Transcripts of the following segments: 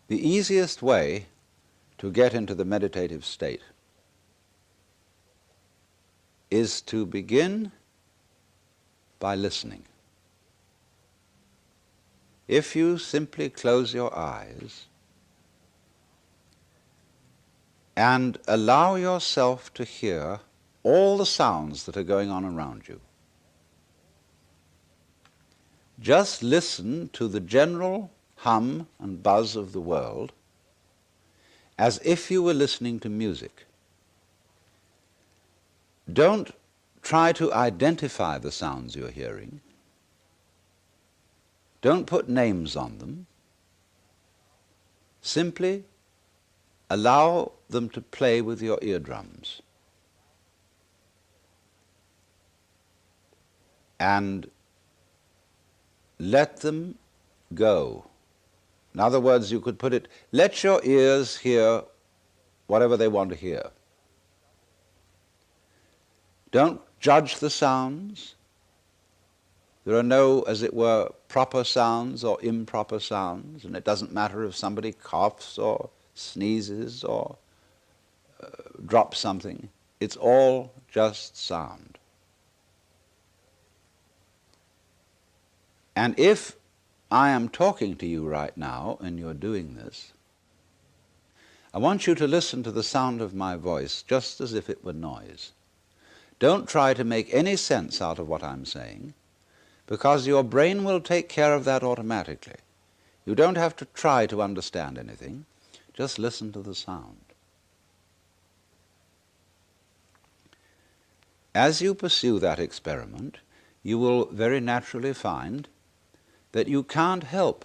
The easiest way to get into the meditative state is to begin by listening. If you simply close your eyes and allow yourself to hear all the sounds that are going on around you, just listen to the general hum and buzz of the world as if you were listening to music. Don't try to identify the sounds you're hearing. Don't put names on them. Simply allow them to play with your eardrums. And let them go. In other words, you could put it, let your ears hear whatever they want to hear. Don't judge the sounds. There are no, as it were, proper sounds or improper sounds, and it doesn't matter if somebody coughs or sneezes or drops something. It's all just sound. And if I am talking to you right now and you're doing this, I want you to listen to the sound of my voice just as if it were noise. Don't try to make any sense out of what I'm saying, because your brain will take care of that automatically. You don't have to try to understand anything. Just listen to the sound. As you pursue that experiment, you will very naturally find that you can't help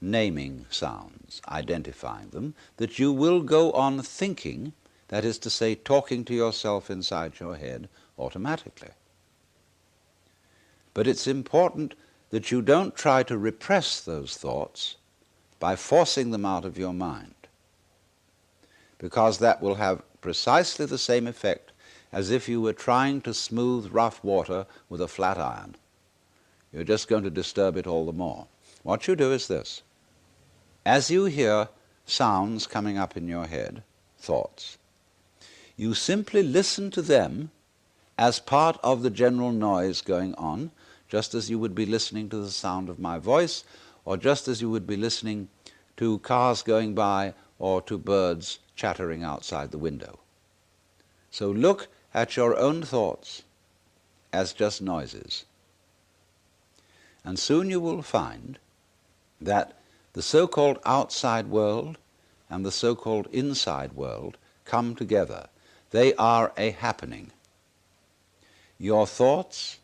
naming sounds, identifying them, that you will go on thinking, that is to say, talking to yourself inside your head automatically. But it's important that you don't try to repress those thoughts by forcing them out of your mind, because that will have precisely the same effect as if you were trying to smooth rough water with a flat iron. You're just going to disturb it all the more. What you do is this. As you hear sounds coming up in your head, thoughts, you simply listen to them as part of the general noise going on, just as you would be listening to the sound of my voice, or just as you would be listening to cars going by or to birds chattering outside the window. So look at your own thoughts as just noises. And soon you will find that the so-called outside world and the so-called inside world come together. They are a happening. Your thoughts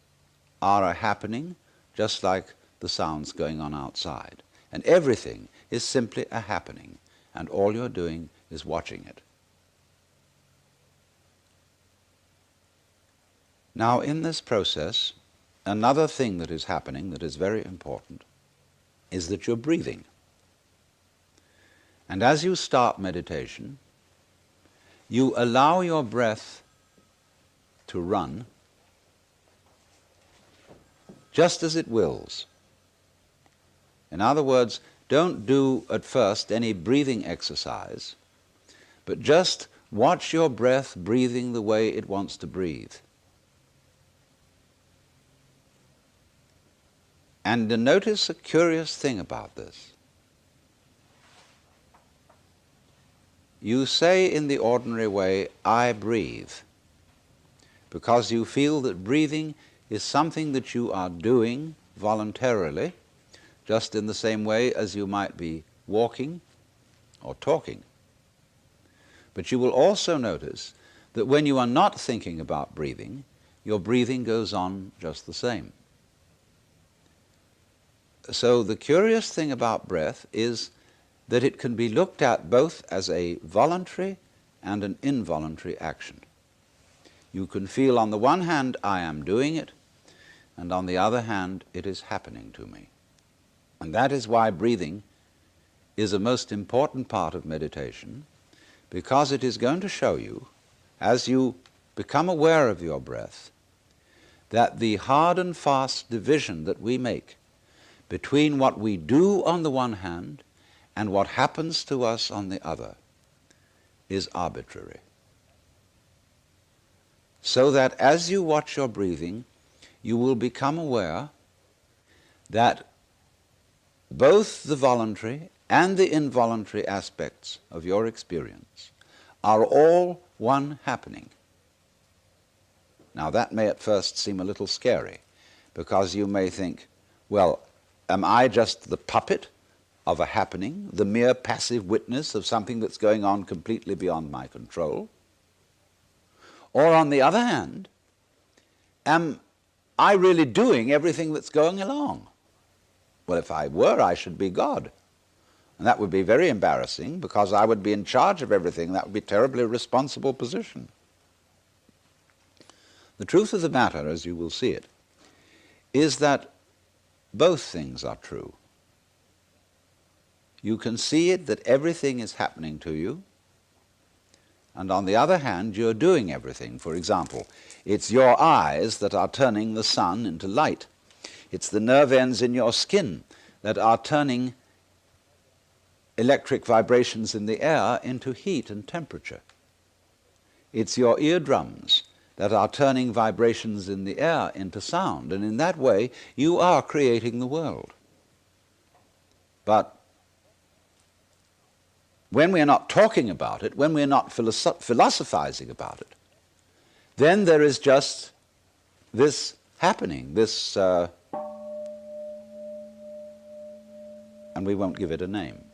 are a happening, just like the sounds going on outside. And everything is simply a happening, and all you're doing is watching it. Now, in this process, another thing that is happening that is very important is that you're breathing. And as you start meditation, you allow your breath to run just as it wills. In other words, don't do at first any breathing exercise, but just watch your breath breathing the way it wants to breathe. And notice a curious thing about this. You say in the ordinary way, I breathe, because you feel that breathing is something that you are doing voluntarily, just in the same way as you might be walking or talking. But you will also notice that when you are not thinking about breathing, your breathing goes on just the same. So the curious thing about breath is that it can be looked at both as a voluntary and an involuntary action. You can feel on the one hand, I am doing it, and on the other hand, it is happening to me. And that is why breathing is a most important part of meditation, because it is going to show you, as you become aware of your breath, that the hard and fast division that we make between what we do on the one hand and what happens to us on the other is arbitrary. So that as you watch your breathing, you will become aware that both the voluntary and the involuntary aspects of your experience are all one happening. Now that may at first seem a little scary, because you may think, well, am I just the puppet of a happening, the mere passive witness of something that's going on completely beyond my control? Or on the other hand, am I really doing everything that's going along? Well, if I were, I should be God. And that would be very embarrassing, because I would be in charge of everything. That would be a terribly responsible position. The truth of the matter, as you will see it, is that both things are true. You can see it that everything is happening to you, and on the other hand, you're doing everything. For example, it's your eyes that are turning the sun into light. It's the nerve ends in your skin that are turning electric vibrations in the air into heat and temperature. It's your eardrums that are turning vibrations in the air into sound, and in that way you are creating the world. But when we're not talking about it, when we're not philosophizing about it, then there is just this happening, this, and we won't give it a name.